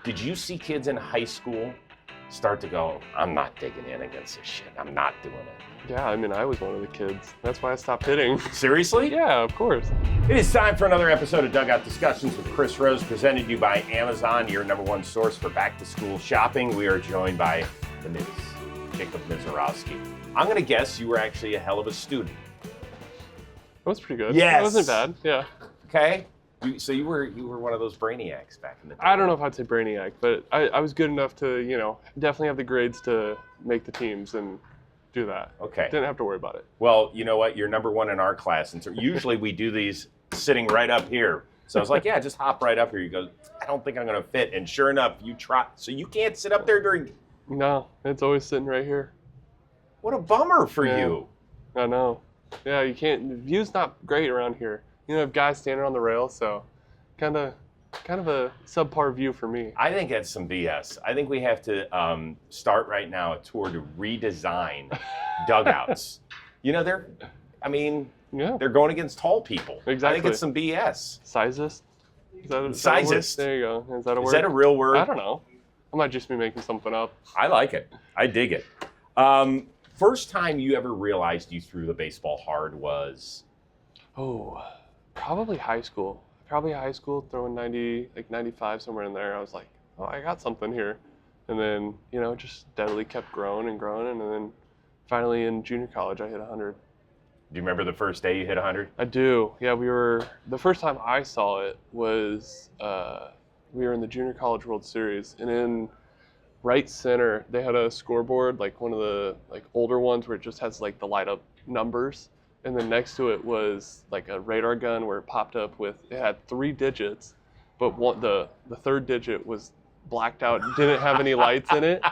Did you see kids in high school start to go, I'm not digging in against this shit. I'm not doing it. Yeah, I mean, I was one of the kids. That's why I stopped hitting. Seriously? Yeah, of course. It is time for another episode of Dugout Discussions with Chris Rose, presented to you by Amazon, your number one source for back-to-school shopping. We are joined by the Ms. Jacob Misiorowski. I'm going to guess you were actually a hell of a student. That was pretty good. Yes. It wasn't bad, yeah. Okay? So you were one of those brainiacs back in the day. I don't know if I'd say brainiac, but I was good enough to, definitely have the grades to make the teams and do that. Okay. Didn't have to worry about it. Well, you know what? You're number one in our class. And so usually we do these sitting right up here. So I was like, yeah, just hop right up here. You go, I don't think I'm going to fit. And sure enough, you try. So you can't sit up there during. No, it's always sitting right here. What a bummer for you. I know. Yeah, you can't. The view's not great around here. You have guys standing on the rail, so kind of a subpar view for me. I think that's some BS. I think we have to start right now a tour to redesign dugouts. They're going against tall people. Exactly. I think it's some BS. Sizist? Is that a Sizist. There you go. Is that a word? Is that a real word? I don't know. I might just be making something up. I like it. I dig it. First time you ever realized you threw the baseball hard was? Oh, probably high school. Throwing 90, like 95, somewhere in there. I was like, oh, I got something here. And then, just steadily kept growing and growing. And then finally in junior college, I hit 100. Do you remember the first day you hit 100? I do. Yeah, the first time I saw it was, we were in the junior college World Series. And in right center, they had a scoreboard, like one of the older ones where it just has like the light up numbers. And then next to it was like a radar gun where it popped up it had 3 digits, but the third digit was blacked out, didn't have any lights in it.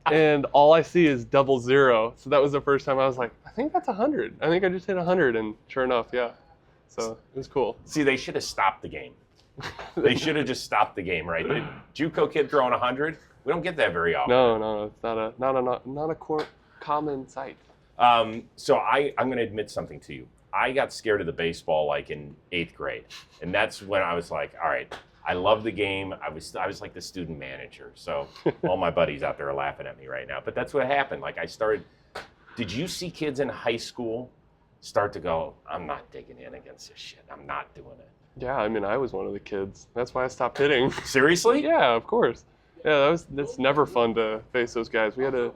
And all I see is 00. So that was the first time I was like, I think that's 100. I think I just hit 100. And sure enough, yeah. So it was cool. See, they should have stopped the game. They should have just stopped the game, right? The JUCO kid throwing 100, we don't get that very often. No, it's not a common sight. So I'm going to admit something to you. I got scared of the baseball like in 8th grade. And that's when I was like, all right, I love the game. I was like the student manager. So all my buddies out there are laughing at me right now. But that's what happened. Like did you see kids in high school start to go, I'm not digging in against this shit. I'm not doing it. Yeah, I mean, I was one of the kids. That's why I stopped hitting. Seriously? Yeah, of course. Yeah, that's never fun to face those guys. We had to...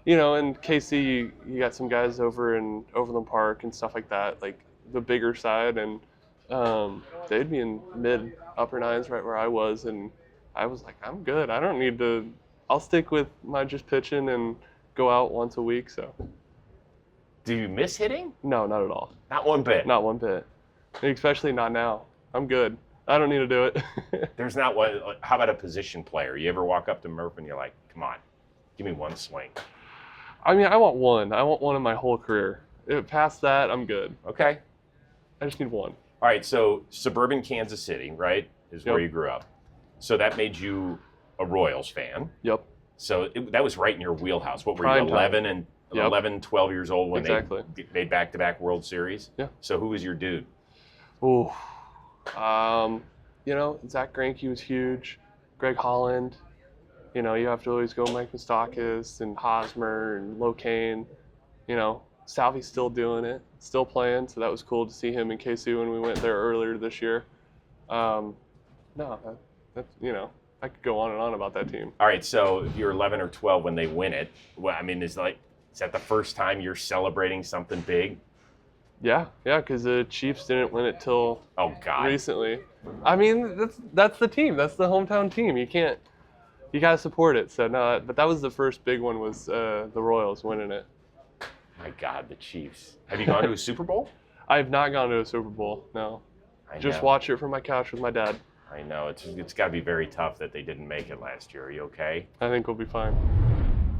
in KC, you got some guys over in Overland Park and stuff like that, like the bigger side, and they'd be in upper nines right where I was, and I was like, I'm good. I don't need to. I'll stick with my just pitching and go out once a week. So. Do you miss hitting? No, not at all. Not one bit? Not one bit. Especially not now. I'm good. I don't need to do it. There's not one. How about a position player? You ever walk up to Murph and you're like, come on, give me one swing? I mean, I want one. I want one in my whole career. Past that, I'm good. Okay. I just need one. All right, so suburban Kansas City, right, is where you grew up. So that made you a Royals fan. Yep. So that was right in your wheelhouse. What were Prime you, time. 11, 12 years old when Exactly. they made back-to-back World Series? Yeah. So who was your dude? Ooh. Zach Greinke was huge. Greg Holland. You have to always go Mike Moustakas and Hosmer and Locane. Salvy's still doing it, still playing, so that was cool to see him in KC when we went there earlier this year. I could go on and on about that team. All right, so if you're 11 or 12 when they win it, is that the first time you're celebrating something big? Yeah, because the Chiefs didn't win it till recently. I mean, that's the team. That's the hometown team. You got to support it. So no, but that was the first big one was the Royals winning it. My God, the Chiefs. Have you gone to a Super Bowl? I have not gone to a Super Bowl, no. Just watch it from my couch with my dad. I know. It's got to be very tough that they didn't make it last year. Are you okay? I think we'll be fine.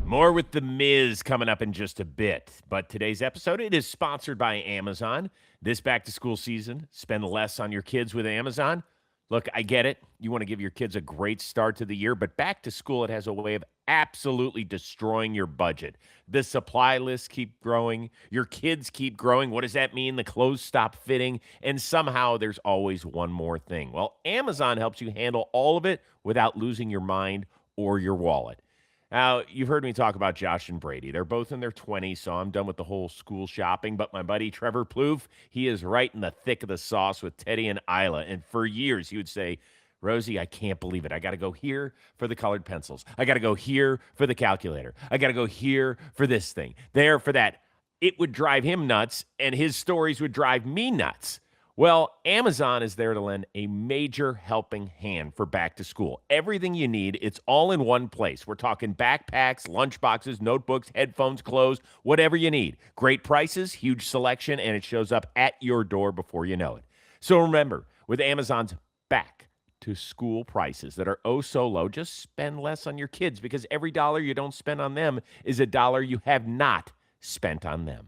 More with The Miz coming up in just a bit. But today's episode, it is sponsored by Amazon. This back-to-school season, spend less on your kids with Amazon. Look, I get it. You want to give your kids a great start to the year, but back to school, it has a way of absolutely destroying your budget. The supply lists keep growing. Your kids keep growing. What does that mean? The clothes stop fitting. And somehow there's always one more thing. Well, Amazon helps you handle all of it without losing your mind or your wallet. Now, you've heard me talk about Josh and Brady. They're both in their 20s, so I'm done with the whole school shopping. But my buddy Trevor Plouffe, he is right in the thick of the sauce with Teddy and Isla. And for years, he would say, Rosie, I can't believe it. I got to go here for the colored pencils. I got to go here for the calculator. I got to go here for this thing, there for that. It would drive him nuts, and his stories would drive me nuts. Well, Amazon is there to lend a major helping hand for back to school. Everything you need, it's all in one place. We're talking backpacks, lunchboxes, notebooks, headphones, clothes, whatever you need. Great prices, huge selection, and it shows up at your door before you know it. So remember, with Amazon's back to school prices that are oh so low, just spend less on your kids, because every dollar you don't spend on them is a dollar you have not spent on them.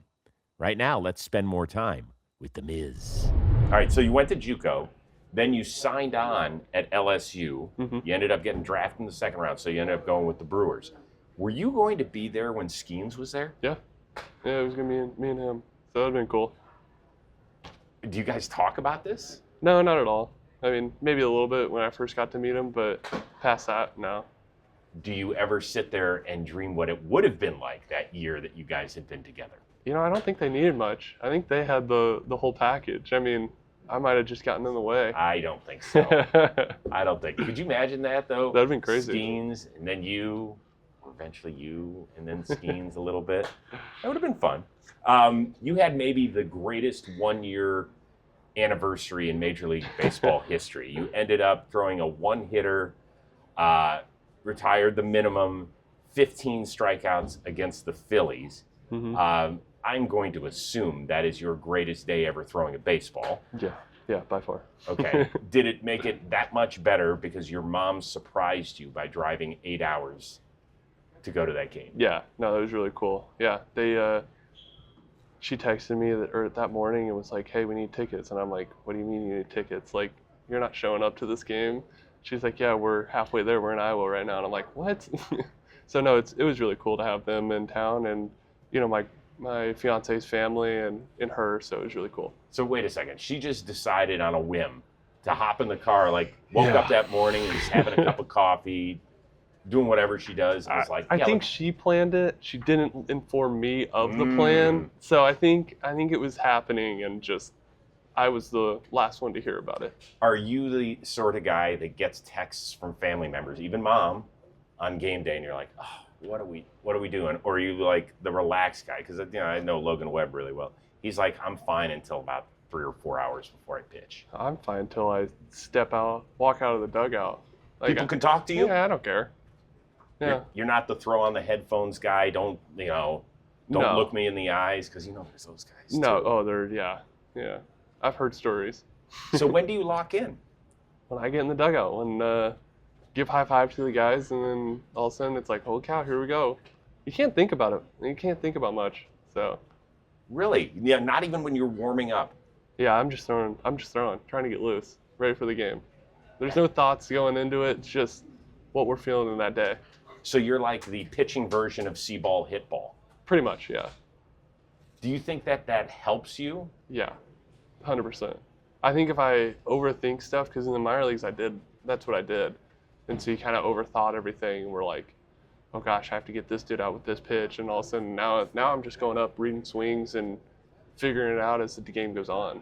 Right now, let's spend more time with The Miz. All right, so you went to JUCO, then you signed on at LSU. Mm-hmm. You ended up getting drafted in the second round, so you ended up going with the Brewers. Were you going to be there when Skenes was there? Yeah, it was gonna be me and him, so that'd been cool. Do you guys talk about this? No, not at all. I mean, maybe a little bit when I first got to meet him, but past that, no. Do you ever sit there and dream what it would have been like that year that you guys had been together? You know, I don't think they needed much. I think they had the whole package. I mean, I might have just gotten in the way. I don't think so. I don't think. Could you imagine that, though? That'd been crazy. Skenes, and then you, or eventually you, and then Skenes a little bit. That would have been fun. You had maybe the greatest one-year anniversary in Major League Baseball history. You ended up throwing a one-hitter, retired the minimum, 15 strikeouts against the Phillies. Mm-hmm. I'm going to assume that is your greatest day ever throwing a baseball. Yeah, by far. Okay. Did it make it that much better because your mom surprised you by driving 8 hours to go to that game? Yeah, no, that was really cool. Yeah, she texted me that morning and was like, hey, we need tickets. And I'm like, what do you mean you need tickets? Like, you're not showing up to this game? She's like, yeah, we're halfway there. We're in Iowa right now. And I'm like, what? So no, it was really cool to have them in town, and you know, my fiance's family and her, so it was really cool. So wait a second. She just decided on a whim to hop in the car, like woke up that morning and was having a cup of coffee, doing whatever she does. And was like, I think she planned it. She didn't inform me of the plan. So I think it was happening, and just I was the last one to hear about it. Are you the sort of guy that gets texts from family members, even mom, on game day, and you're like, oh, what are we doing? Or are you like the relaxed guy? Because I know Logan Webb really well. He's like, I'm fine until about 3 or 4 hours before I pitch. I'm fine until I walk out of the dugout. Like, People can talk to you? Yeah, I don't care. Yeah. You're not the throw on the headphones guy. Don't look me in the eyes, because there's those guys too. No, yeah. I've heard stories. So when do you lock in? When I get in the dugout, when give high five to the guys, and then all of a sudden it's like, holy cow, here we go. You can't think about it. You can't think about much. So. Really? Yeah, not even when you're warming up. Yeah, I'm just throwing, trying to get loose, ready for the game. There's no thoughts going into it. It's just what we're feeling in that day. So you're like the pitching version of see ball, hit ball. Pretty much, yeah. Do you think that helps you? Yeah, 100%. I think if I overthink stuff, because in the minor leagues that's what I did. And so you kind of overthought everything, and we're like, oh gosh, I have to get this dude out with this pitch. And all of a sudden now I'm just going up, reading swings, and figuring it out as the game goes on.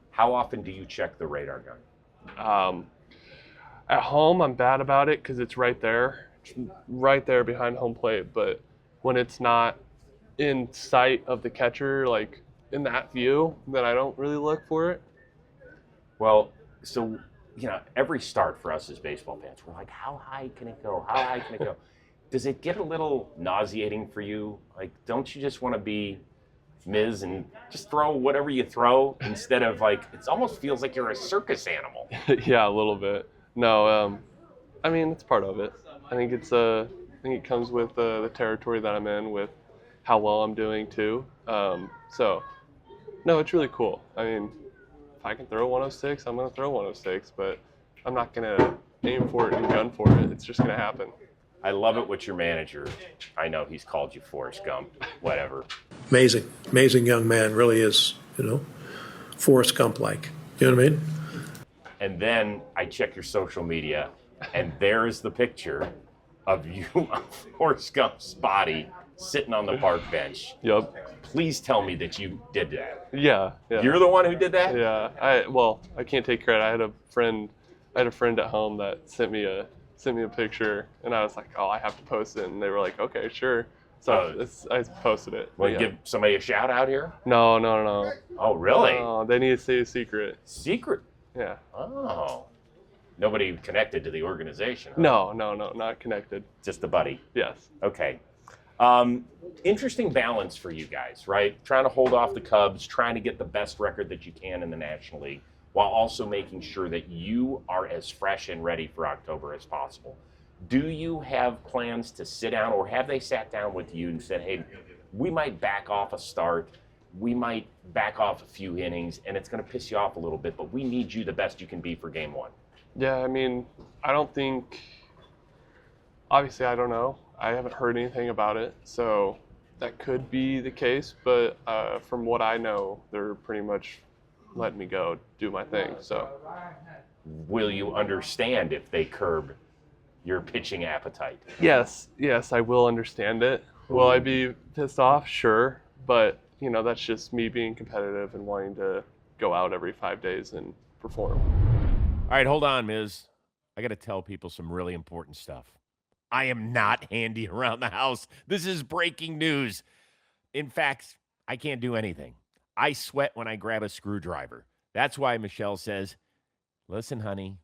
How often do you check the radar gun? At home, I'm bad about it because it's right there behind home plate. But when it's not in sight of the catcher, like in that view, then I don't really look for it. Well, so every start for us as baseball fans, we're like, how high can it go? How high can it go? Does it get a little nauseating for you? Like, don't you just want to be Miz and just throw whatever you throw, instead of like, it almost feels like you're a circus animal? Yeah, a little bit. No, I mean, it's part of it. I think it comes with the territory that I'm in, with how well I'm doing too. So, no, it's really cool. I mean, if I can throw 106, I'm going to throw 106, but I'm not going to aim for it and gun for it. It's just going to happen. I love it with your manager. I know he's called you Forrest Gump, whatever. Amazing young man, really is, Forrest Gump-like. You know what I mean? And then I check your social media, and there's the picture of you on Forrest Gump's body sitting on the park bench. Yep. Please tell me that you did that. Yeah. You're the one who did that? Yeah. I can't take credit. I had a friend at home that sent me a picture, and I was like, oh, I have to post it, and they were like, okay, sure. So I posted it. Want to give somebody a shout out here? No. Oh, really? No, they need to stay a secret. Secret? Yeah. Oh. Nobody connected to the organization, huh? No, not connected. Just a buddy. Yes. Okay. Interesting balance for you guys, right? Trying to hold off the Cubs, trying to get the best record that you can in the National League, while also making sure that you are as fresh and ready for October as possible. Do you have plans to sit down, or have they sat down with you and said, hey, we might back off a start, we might back off a few innings, and it's going to piss you off a little bit, but we need you the best you can be for game one? Yeah, I mean, I don't think, obviously I don't know. I haven't heard anything about it, so that could be the case, but from what I know, they're pretty much letting me go do my thing. So will you understand if they curb your pitching appetite? Yes, I will understand it. Will I be pissed off? Sure, but that's just me being competitive and wanting to go out every 5 days and perform. All right, hold on, Ms. I got to tell people some really important stuff. I am not handy around the house. This is breaking news. In fact, I can't do anything. I sweat when I grab a screwdriver. That's why Michelle says, listen, honey,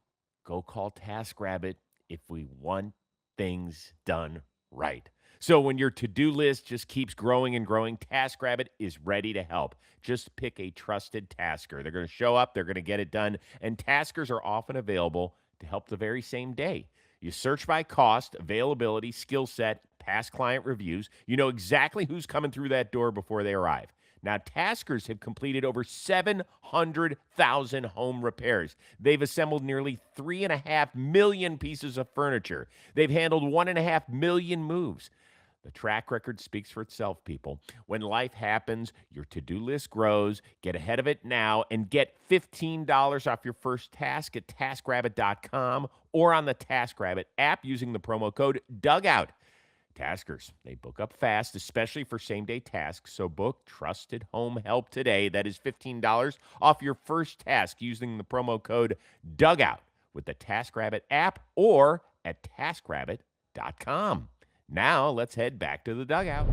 go call TaskRabbit if we want things done right. So when your to-do list just keeps growing and growing, TaskRabbit is ready to help. Just pick a trusted tasker. They're going to show up, they're going to get it done, and taskers are often available to help the very same day. You search by cost, availability, skill set, past client reviews. You know exactly who's coming through that door before they arrive. Now, taskers have completed over 700,000 home repairs. They've assembled nearly 3.5 million pieces of furniture. They've handled 1.5 million moves. The track record speaks for itself, people. When life happens, your to-do list grows. Get ahead of it now and get $15 off your first task at TaskRabbit.com or on the TaskRabbit app using the promo code Dugout. Taskers, they book up fast, especially for same-day tasks, so book trusted home help today. That is $15 off your first task using the promo code Dugout with the TaskRabbit app or at TaskRabbit.com. Now, let's head back to the dugout.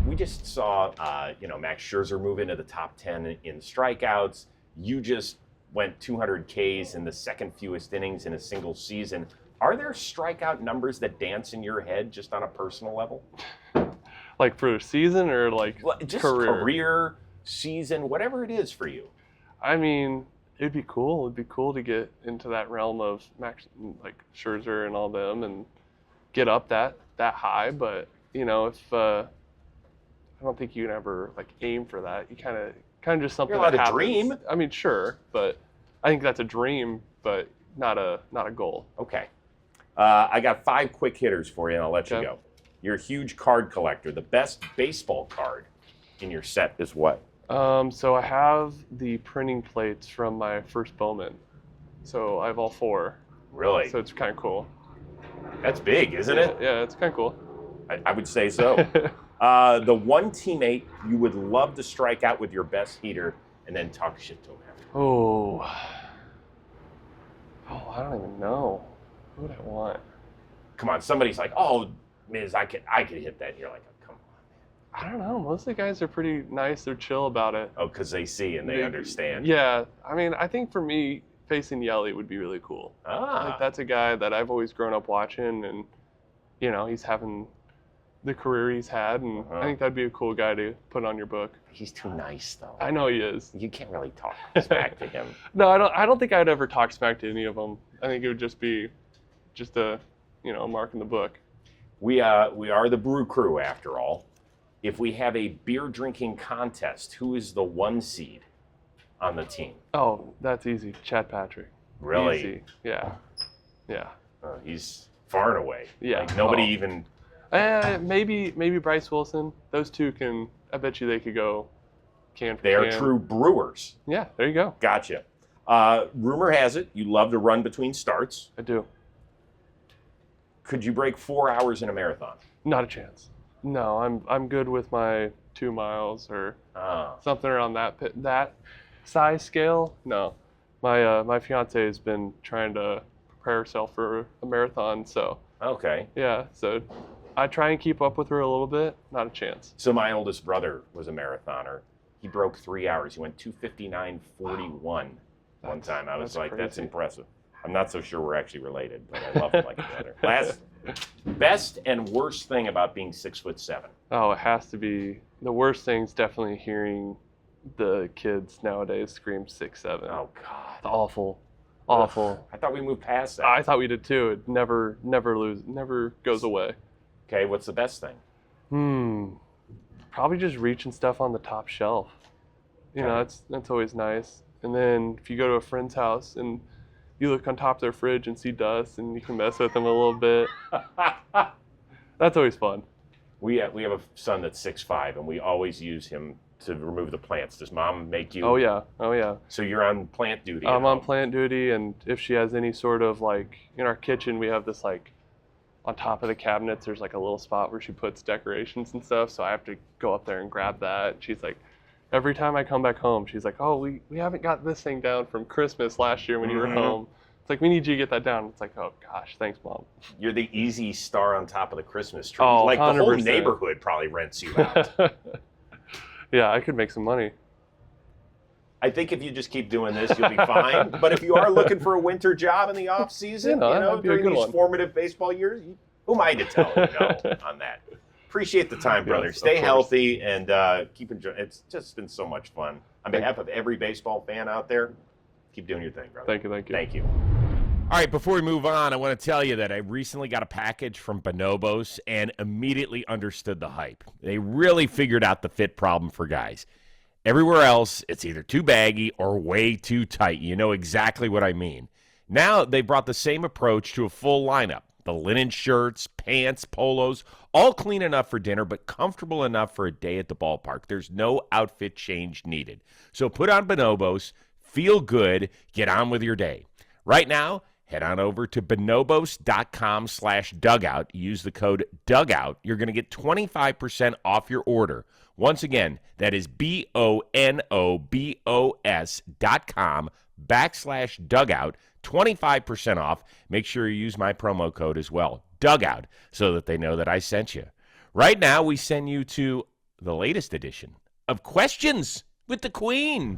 We just saw, Max Scherzer move into the top 10 in strikeouts. You just went 200 Ks in the second fewest innings in a single season. Are there strikeout numbers that dance in your head just on a personal level? Like for a season or like just career, season, whatever it is for you? I mean, it'd be cool. It'd be cool to get into that realm of Max, like Scherzer and all them, and get up that high. But if I don't think you can ever like aim for that. You kind of just something. You're allowed that to dream. I mean, sure, but I think that's a dream, but not a goal. Okay. I got 5 quick hitters for you, and I'll let you go. You're a huge card collector. The best baseball card in your set is what? So I have the printing plates from my first Bowman. So I have all 4. Really? So it's kind of cool. That's big, isn't it? Yeah, it's kind of cool. I would say so. The one teammate you would love to strike out with your best heater and then talk shit to him after. Oh, I don't even know. Who would I want? Come on, somebody's like, oh, Miz, I could hit that. And you're like, oh, come on, man. I don't know. Most of the guys are pretty nice. They're chill about it. Oh, because they see and they understand. Yeah. I mean, I think for me, facing Yelly would be really cool. Like, that's a guy that I've always grown up watching, and, he's having the career he's had, and I think that'd be a cool guy to put on your book. He's too nice, though. I know he is. You can't really talk smack to him. No, I don't think I'd ever talk smack to any of them. I think it would just be a mark in the book. We are the Brew Crew, after all. If we have a beer drinking contest, who is the 1 seed on the team? Oh, that's easy. Chad Patrick. Really? Easy. Yeah. He's far and away. Yeah. Like nobody even. Maybe Bryce Wilson. Those two can. I bet you they could go can for They are can. true Brewers. Yeah, there you go. Gotcha. Rumor has it you love to run between starts. I do. Could you break 4 hours in a marathon? Not a chance. No, I'm good with my 2 miles or something around that size scale. No, my fiance has been trying to prepare herself for a marathon, so Okay. yeah. So I try and keep up with her a little bit. Not a chance. So my oldest brother was a marathoner. He broke 3 hours. He went 2:59:41 one time. I was like, that's crazy. impressive. I'm not so sure we're actually related, but I love him like a brother. Last, best and worst thing about being 6'7". Oh, it has to be. The worst thing's definitely hearing the kids nowadays scream 6'7". Oh God. It's awful. Awful. I thought we moved past that. I thought we did too. It never goes away. Okay, what's the best thing? Probably just reaching stuff on the top shelf. You know, that's always nice. And then if you go to a friend's house and you look on top of their fridge and see dust and you can mess with them a little bit. That's always fun. We have a son that's 6'5", and we always use him to remove the plants. Does mom make you? Oh yeah. So you're on plant duty. I'm on plant duty, and if she has any sort of like, in our kitchen we have this like, on top of the cabinets there's like a little spot where she puts decorations and stuff, so I have to go up there and grab that. She's like, every time I come back home, she's like, oh, we haven't got this thing down from Christmas last year when you were home. It's like, we need you to get that down. It's like, oh gosh, thanks Mom. You're the easy star on top of the Christmas tree. Oh, like 100%. the whole neighborhood probably rents you out. Yeah, I could make some money. I think if you just keep doing this, you'll be fine. But if you are looking for a winter job in the off season, that might be a during good these one. formative baseball years, who am I to tell you no on that? Appreciate the time, brother. Yes, of Stay course. healthy and keep enjoying. It's just been so much fun. On behalf of every baseball fan out there, keep doing your thing, brother. Thank you. Thank you. All right, before we move on, I want to tell you that I recently got a package from Bonobos and immediately understood the hype. They really figured out the fit problem for guys. Everywhere else, it's either too baggy or way too tight. You know exactly what I mean. Now they brought the same approach to a full lineup. The linen shirts, pants, polos, all clean enough for dinner, but comfortable enough for a day at the ballpark. There's no outfit change needed. So put on Bonobos, feel good, get on with your day. Right now, head on over to bonobos.com/dugout. Use the code DUGOUT. You're going to get 25% off your order. Once again, that is bonobos.com/dugout. 25% off. Make sure you use my promo code as well, DUGOUT, so that they know that I sent you. Right now, we send you to the latest edition of Questions with the Queen.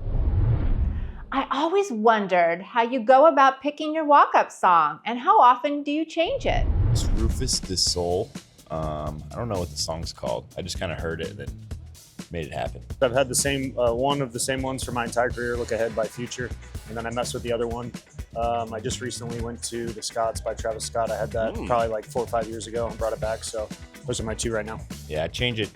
I always wondered how you go about picking your walk-up song and how often do you change it? It's Rufus the Soul. I don't know what the song's called. I just kind of heard it and then made it happen. I've had the same one of the same ones for my entire career, Look Ahead by Future, and then I messed with the other one. I just recently went to The Scots by Travis Scott. I had that probably like 4 or 5 years ago and brought it back, so those are my two right now. Yeah, I change it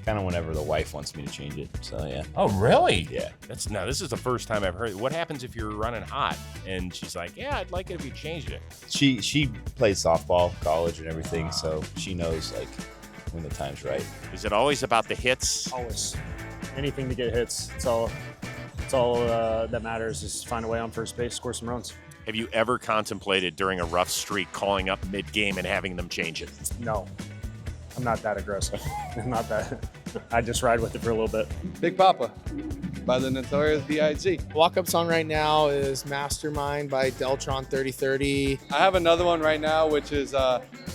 kind of whenever the wife wants me to change it, so yeah. Oh, really? Yeah. This is the first time I've heard it. What happens if you're running hot and she's like, yeah, I'd like it if you changed it? She played softball, college and everything, so she knows like when the time's right. Is it always about the hits? Always. Anything to get hits. It's all that matters is find a way on first base, score some runs. Have you ever contemplated during a rough streak calling up mid-game and having them change it? No. I'm not that aggressive. I'm not that. I just ride with it for a little bit. Big Papa by the Notorious B.I.G. Walk-up song right now is Mastermind by Deltron 3030. I have another one right now, which is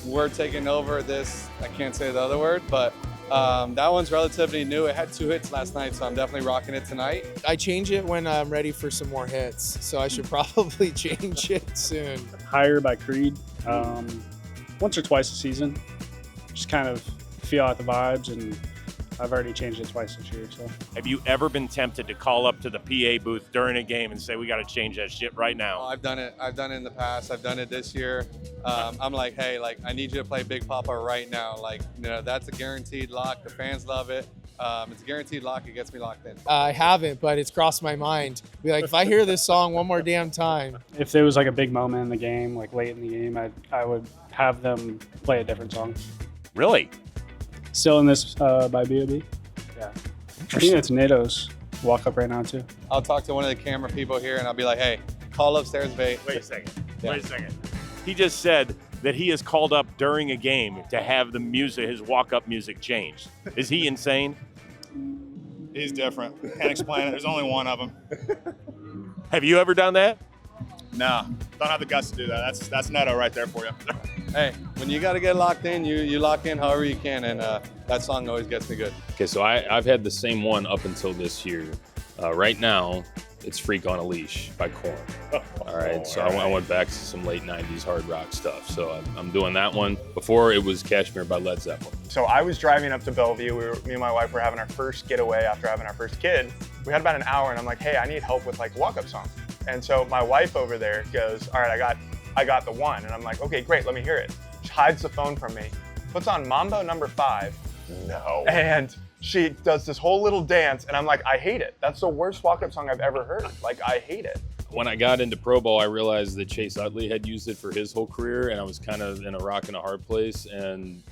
We're Taking Over This. I can't say the other word, but that one's relatively new. It had 2 hits last night, so I'm definitely rocking it tonight. I change it when I'm ready for some more hits, so I should probably change it soon. Higher by Creed. Once or twice a season. Just kind of feel out the vibes, and I've already changed it twice this year. So, Have you ever been tempted to call up to the PA booth during a game and say, we got to change that shit right now? I've done it in the past. I've done it this year. I'm like, hey, like I need you to play Big Papa right now. Like, that's a guaranteed lock. The fans love it. It's a guaranteed lock. It gets me locked in. I haven't, but it's crossed my mind. Be like, if I hear this song one more damn time. if there was like a big moment in the game, like late in the game, I would have them play a different song. Really? Still in This by B.O.B. Yeah. I think it's NATO's Walk Up right now too. I'll talk to one of the camera people here and I'll be like, hey, call upstairs, babe. Wait a second. Yeah. Wait a second. He just said that he is called up during a game to have the music, his walk-up music changed. Is he insane? He's different. Can't explain it. There's only one of them. Have you ever done that? No, don't have the guts to do that. That's Neto right there for you. Hey, when you got to get locked in, you lock in however you can, and that song always gets me good. Okay, so I've had the same one up until this year. Right now, it's Freak on a Leash by Korn. All right, so I went back to some late 90s hard rock stuff. So I'm doing that one. Before, it was Kashmir by Led Zeppelin. So I was driving up to Bellevue. Me and my wife were having our first getaway after having our first kid. We had about an hour, and I'm like, hey, I need help with like walk-up songs. And so my wife over there goes, all right, I got the one. And I'm like, okay, great, let me hear it. She hides the phone from me, puts on Mambo No. 5. No. And she does this whole little dance, and I'm like, I hate it. That's the worst walk-up song I've ever heard. Like, I hate it. When I got into Pro Bowl, I realized that Chase Utley had used it for his whole career, and I was kind of in a rock and a hard place. And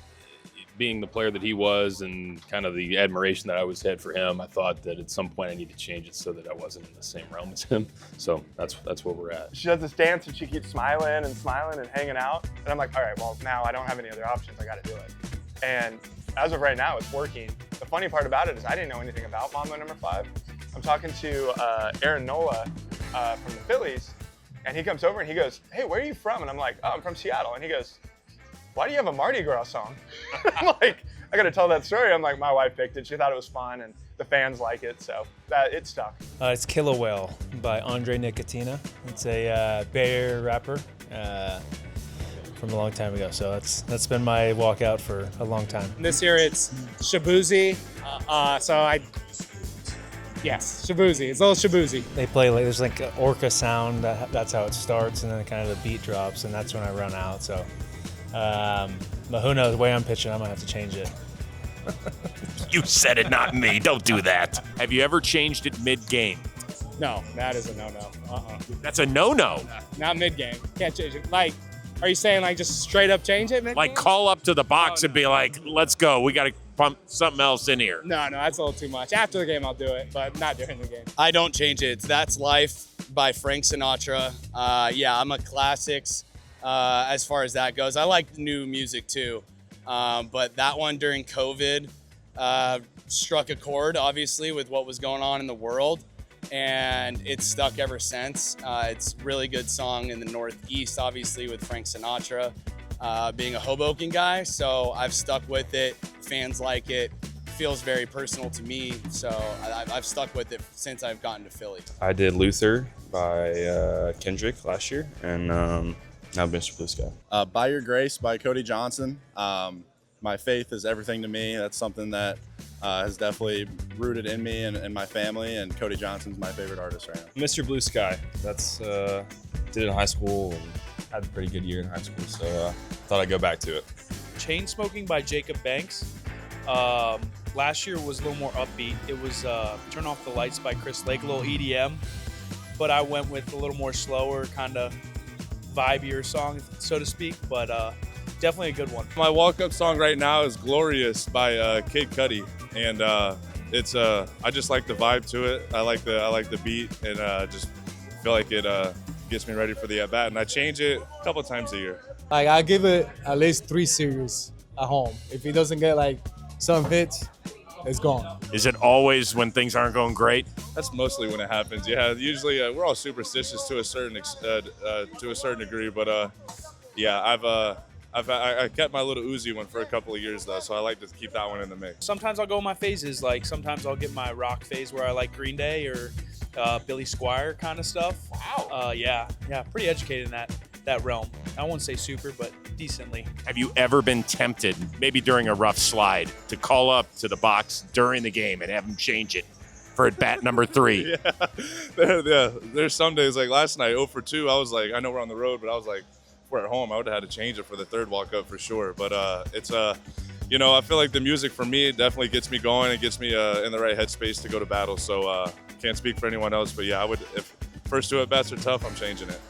being the player that he was and kind of the admiration that I always had for him, I thought that at some point I need to change it so that I wasn't in the same realm as him. So that's where we're at. She does this dance, and she keeps smiling and hanging out. And I'm like, all right, well, now I don't have any other options. I got to do it. And as of right now, it's working. The funny part about it is I didn't know anything about Mambo No. 5. I'm talking to Aaron Nola from the Phillies, and he comes over and he goes, hey, where are you from? And I'm like, oh, I'm from Seattle. And he goes, why do you have a Mardi Gras song? I'm like, I got to tell that story. I'm like, my wife picked it. She thought it was fun, and the fans like it, so it stuck. It's Killer Whale by Andre Nicotina. It's a Bay Area rapper from a long time ago, so that's been my walkout for a long time. This year it's Shabuzi. Yes, Shabuzi. It's a little Shabuzi. They play like there's like an orca sound. That's how it starts, and then kind of the beat drops, and that's when I run out. So, but who knows? The way I'm pitching, I might have to change it. You said it, not me. Don't do that. Have you ever changed it mid-game? No, that is a no-no. That's a no-no. Not mid-game. Can't change it. Like, are you saying like just straight up change it mid-game? Like call up to the box and be like, let's go. We got to pump something else in here. No, that's a little too much. After the game, I'll do it, but not during the game. I don't change it. It's That's Life by Frank Sinatra. Yeah, I'm a classics as far as that goes. I like new music too, but that one during COVID struck a chord, obviously, with what was going on in the world, and it's stuck ever since. It's a really good song in the Northeast, obviously, with Frank Sinatra. Being a Hoboken guy, so I've stuck with it. Fans like it. Feels very personal to me, so I've stuck with it since I've gotten to Philly. I did Luther by Kendrick last year, and now Mr. Blue Sky. By Your Grace by Cody Johnson. My faith is everything to me. That's something that has definitely rooted in me and my family, and Cody Johnson's my favorite artist right now. Mr. Blue Sky. That's did it in high school. And had a pretty good year in high school, so thought I'd go back to it. Chain Smoking by Jacob Banks. Last year was a little more upbeat. It was Turn Off the Lights by Chris Lake, a little EDM, but I went with a little more slower, kind of vibier song, so to speak, but definitely a good one. My walk-up song right now is Glorious by Kid Cudi, and it's I just like the vibe to it. I like the beat, and just feel like it gets me ready for the at-bat, and I change it a couple times a year. Like, I give it at least 3 series at home. If he doesn't get like some hits, it's gone. Is it always when things aren't going great? That's mostly when it happens. Yeah, usually we're all superstitious to a certain degree, but yeah, I kept my little Uzi one for a couple of years though, so I like to keep that one in the mix. Sometimes I'll go in my phases. Like sometimes I'll get my rock phase where I like Green Day or Billy Squier kind of stuff. Wow. Yeah, pretty educated in that realm. I won't say super, but decently. Have you ever been tempted, maybe during a rough slide, to call up to the box during the game and have them change it for at bat number 3? Yeah, there's some days like last night, 0 for 2. I was like, I know we're on the road, but I was like, if we're at home, I would have had to change it for the third walk-up for sure. But it's you know, I feel like the music for me definitely gets me going. It gets me in the right headspace to go to battle. So can't speak for anyone else, but yeah, I would. If first 2 at bats are tough, I'm changing it.